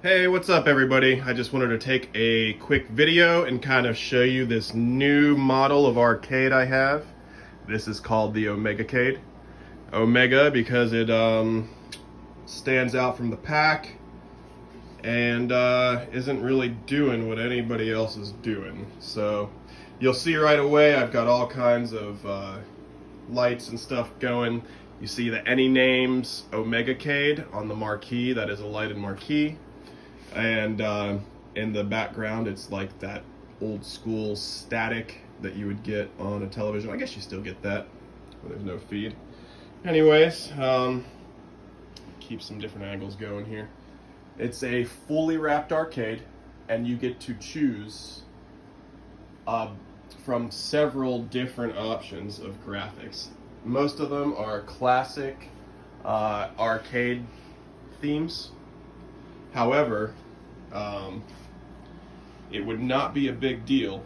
Hey, what's up everybody? I just wanted to take a quick video and kind of show you this new model of arcade I have. This is called the Omega-Cade. Omega because it stands out from the pack and isn't really doing what anybody else is doing. So you'll see right away I've got all kinds of lights and stuff going. You see the Any Names Omega-Cade on the marquee. That is a lighted marquee. And in the background it's like that old school static that you would get on a television. I guess you still get that when there's no feed. Anyways, keep some different angles going here. It's a fully wrapped arcade and you get to choose from several different options of graphics. Most of them are classic arcade themes. However, it would not be a big deal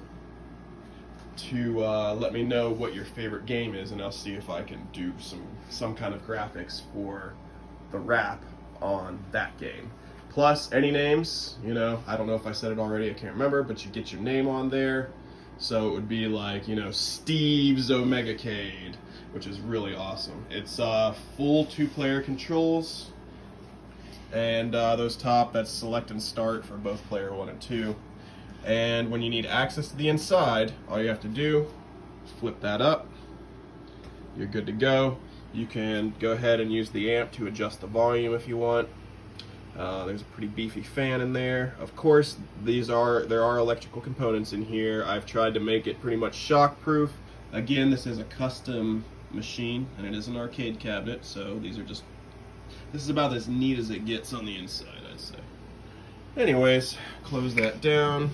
to let me know what your favorite game is, and I'll see if I can do some kind of graphics for the wrap on that game. Plus, Any Names, you know, I don't know if I said it already, I can't remember, but you get your name on there. So it would be like, you know, Steve's Omega-Cade, which is really awesome. It's full 2-player controls. And those top, that's select and start for both player 1 and 2. And when you need access to the inside, all you have to do is flip that up. You're good to go. You can go ahead and use the amp to adjust the volume if you want. There's a pretty beefy fan in there. Of course, there are electrical components in here. I've tried to make it pretty much shock-proof. Again, this is a custom machine, and it is an arcade cabinet, so this is about as neat as it gets on the inside, I'd say. Anyways, close that down.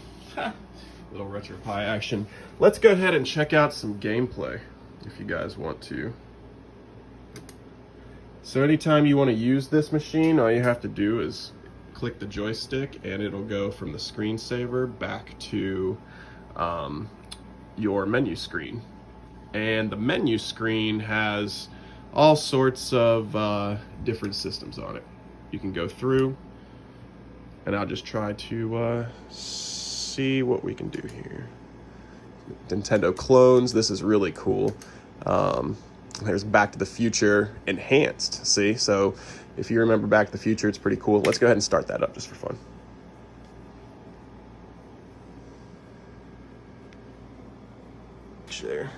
Little RetroPie action. Let's go ahead and check out some gameplay, if you guys want to. So anytime you want to use this machine, all you have to do is click the joystick and it'll go from the screensaver back to your menu screen. And the menu screen has all sorts of different systems on it. You can go through, and I'll just try to see what we can do here. Nintendo clones, this is really cool. There's Back to the Future Enhanced, see? So if you remember Back to the Future, it's pretty cool. Let's go ahead and start that up just for fun. There.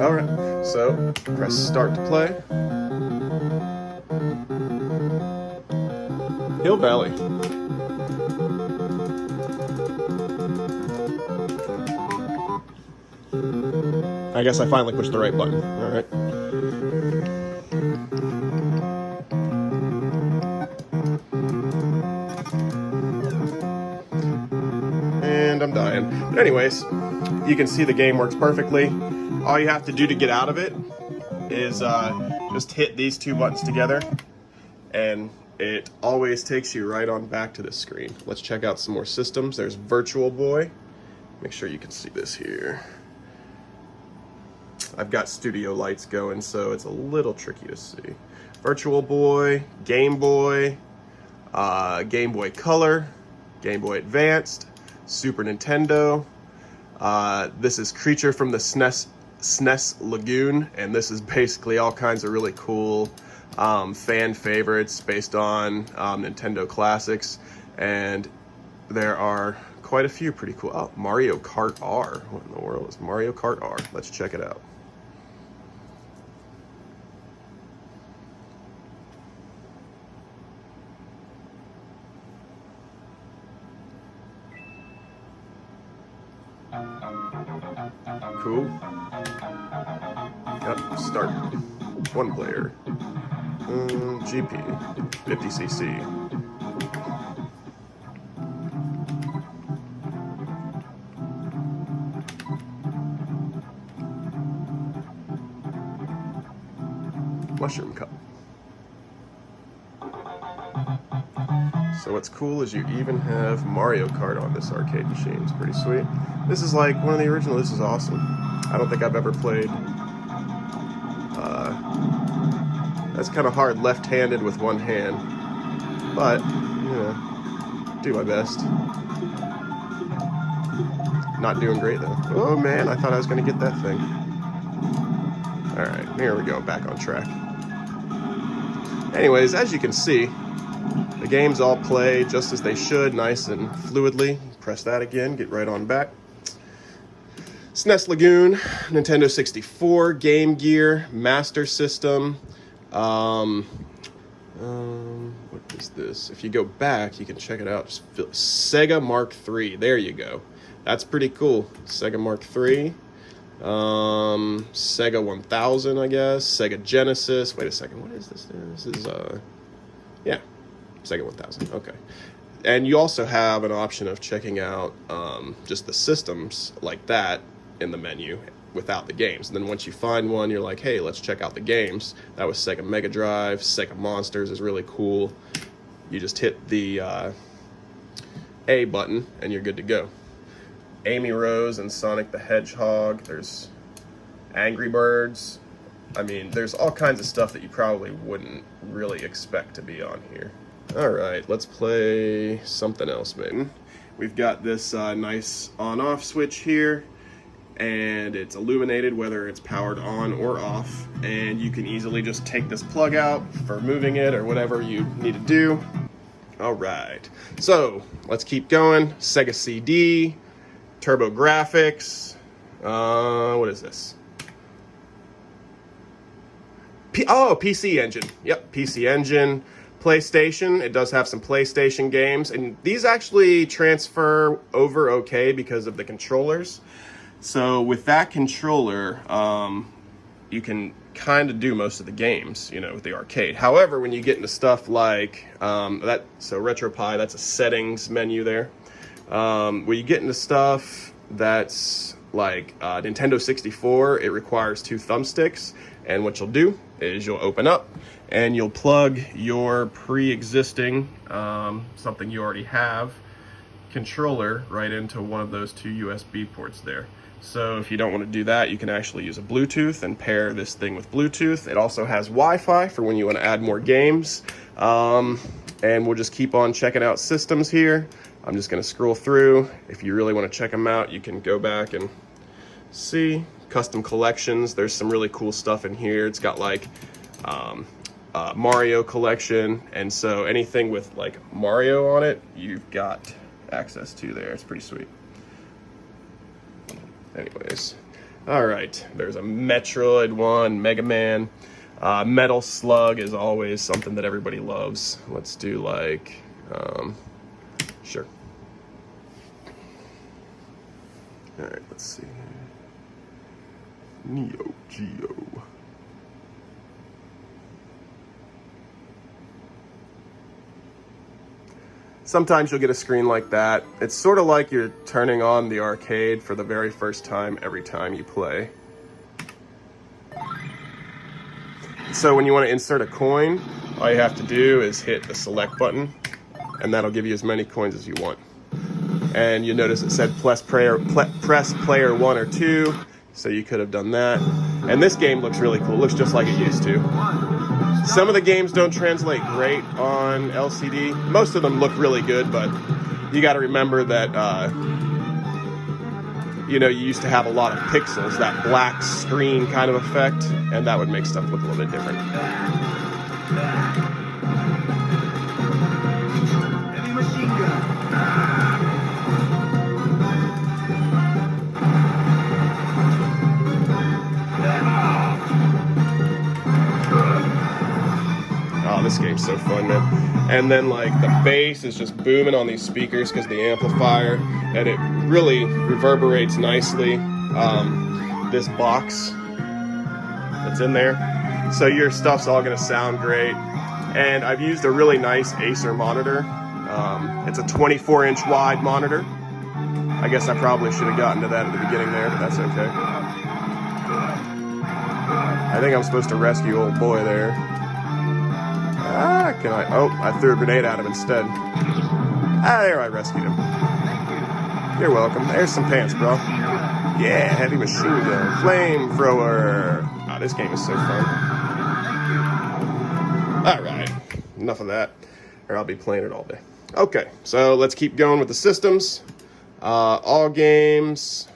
Alright, so press start to play. Hill Valley. I guess I finally pushed the right button. Alright. And I'm dying. But anyways, you can see the game works perfectly. All you have to do to get out of it is just hit these 2 buttons together, and it always takes you right on back to the screen. Let's check out some more systems. There's Virtual Boy. Make sure you can see this here. I've got studio lights going, so it's a little tricky to see. Virtual Boy, Game Boy, Game Boy Color, Game Boy Advanced, Super Nintendo. This is Creature from the SNES Lagoon, and this is basically all kinds of really cool fan favorites based on Nintendo classics, and there are quite a few pretty cool. Oh, Mario Kart R. What in the world is Mario Kart R? Let's check it out. Cool. Yep, start. 1 player. GP. 50cc. Mushroom Cup. So what's cool is you even have Mario Kart on this arcade machine. It's pretty sweet. This is like one of the original. This is awesome. I don't think I've ever played That's kind of hard left-handed with one hand. But, you know, do my best. Not doing great, though. Oh, man, I thought I was going to get that thing. All right, here we go, back on track. Anyways, as you can see, the games all play just as they should, nice and fluidly. Press that again, get right on back. SNES Lagoon, Nintendo 64, Game Gear, Master System. What is this? If you go back, you can check it out. Sega Mark III. There you go. That's pretty cool. Sega Mark III. Sega 1000, I guess. Sega Genesis. Wait a second. What is this? This is, yeah, Sega 1000. Okay. And you also have an option of checking out just the systems like that in the menu without the games. And then once you find one, you're like, hey, let's check out the games. That was Sega Mega Drive. Sega Monsters is really cool. You just hit the A button and you're good to go. Amy Rose and Sonic the Hedgehog. There's Angry Birds. I mean, there's all kinds of stuff that you probably wouldn't really expect to be on here. All right, let's play something else, maybe. We've got this nice on-off switch here, and it's illuminated whether it's powered on or off, and you can easily just take this plug out for moving it or whatever you need to do. All right, so let's keep going. Sega CD, Turbo Graphics, what is this? PC Engine. Yep, PC Engine. PlayStation, it does have some PlayStation games, and these actually transfer over okay because of the controllers. So with that controller, you can kind of do most of the games, you know, with the arcade. However, when you get into stuff like so RetroPie, that's a settings menu there. When you get into stuff that's like Nintendo 64, it requires 2 thumbsticks, and what you'll do is you'll open up and you'll plug your pre-existing, something you already have, controller right into one of those 2 USB ports there. So if you don't want to do that, you can actually use a Bluetooth and pair this thing with Bluetooth. It also has Wi-Fi for when you want to add more games. And we'll just keep on checking out systems here. I'm just going to scroll through. If you really want to check them out, you can go back and see. Custom collections. There's some really cool stuff in here. It's got like Mario collection, and so anything with like Mario on it, you've got access to there. It's pretty sweet. Anyways, all right. There's a Metroid one, Mega Man. Metal Slug is always something that everybody loves. Let's do like, sure. All right, let's see. Neo Geo. Sometimes you'll get a screen like that. It's sort of like you're turning on the arcade for the very first time every time you play. So when you want to insert a coin, all you have to do is hit the select button, and that'll give you as many coins as you want. And you notice it said press player 1 or 2, so you could have done that. And this game looks really cool. It looks just like it used to. Some of the games don't translate great on LCD. Most of them look really good, but you got to remember that, you know, you used to have a lot of pixels, that black screen kind of effect, and that would make stuff look a little bit different. Heavy machine gun. Oh, this game's so fun, man. And then, like, the bass is just booming on these speakers because the amplifier, and it really reverberates nicely. This box that's in there. So your stuff's all going to sound great. And I've used a really nice Acer monitor. It's a 24-inch wide monitor. I guess I probably should have gotten to that at the beginning there, but that's okay. I think I'm supposed to rescue old boy there. Can I? Oh, I threw a grenade at him instead. There, I rescued him. You're welcome. There's some pants, bro. Yeah, heavy machine gun. Flamethrower. This game is so fun. enough of that, or I'll be playing it all day. Okay, so let's keep going with the systems. All games,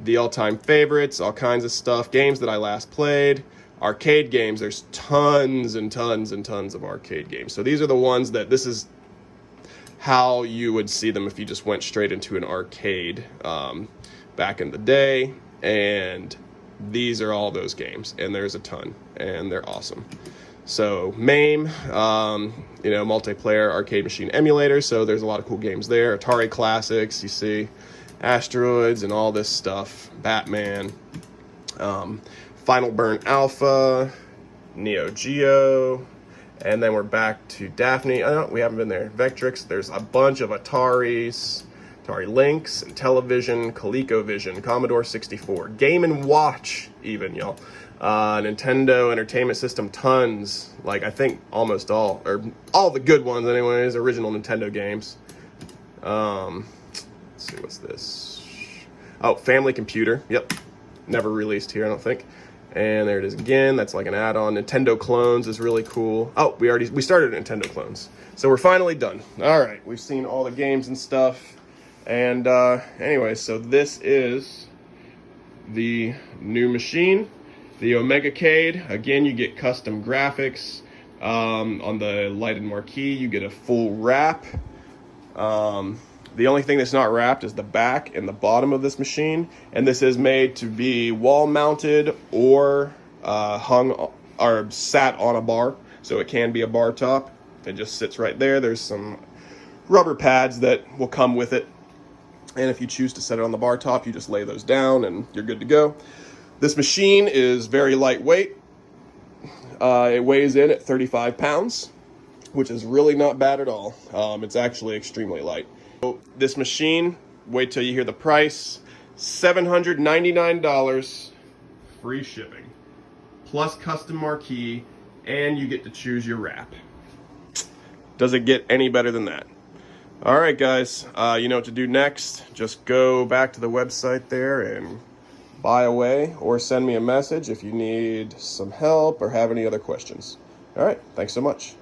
the all-time favorites, all kinds of stuff, games that I last played, arcade games. There's tons and tons and tons of arcade games. So these are the ones that, this is how you would see them if you just went straight into an arcade back in the day. And these are all those games, and there's a ton, and they're awesome. So MAME, multiplayer arcade machine emulator, so there's a lot of cool games there. Atari Classics, you see, Asteroids and all this stuff, Batman, Final Burn Alpha, Neo Geo, and then we're back to Daphne. Oh, no, we haven't been there. Vectrix, there's a bunch of Ataris, Atari Lynx, and Television, ColecoVision, Commodore 64, Game & Watch even, y'all. Nintendo Entertainment System, tons, like I think almost all, or all the good ones anyways, original Nintendo games. Let's see, what's this? Oh, Family Computer, yep, never released here I don't think. And there it is again, that's like an add-on. Nintendo Clones is really cool. Oh, we started Nintendo Clones. So we're finally done. All right, we've seen all the games and stuff. And anyway, so this is the new machine. The Omega-Cade, again, you get custom graphics. On the lighted marquee, you get a full wrap. The only thing that's not wrapped is the back and the bottom of this machine. And this is made to be wall-mounted or hung or sat on a bar. So it can be a bar top. It just sits right there. There's some rubber pads that will come with it. And if you choose to set it on the bar top, you just lay those down and you're good to go. This machine is very lightweight. It weighs in at 35 pounds, which is really not bad at all. It's actually extremely light. So this machine, wait till you hear the price, $799, free shipping, plus custom marquee, and you get to choose your wrap. Does it get any better than that? All right, guys, you know what to do next. Just go back to the website there and buy away, or send me a message if you need some help or have any other questions. All right, thanks so much.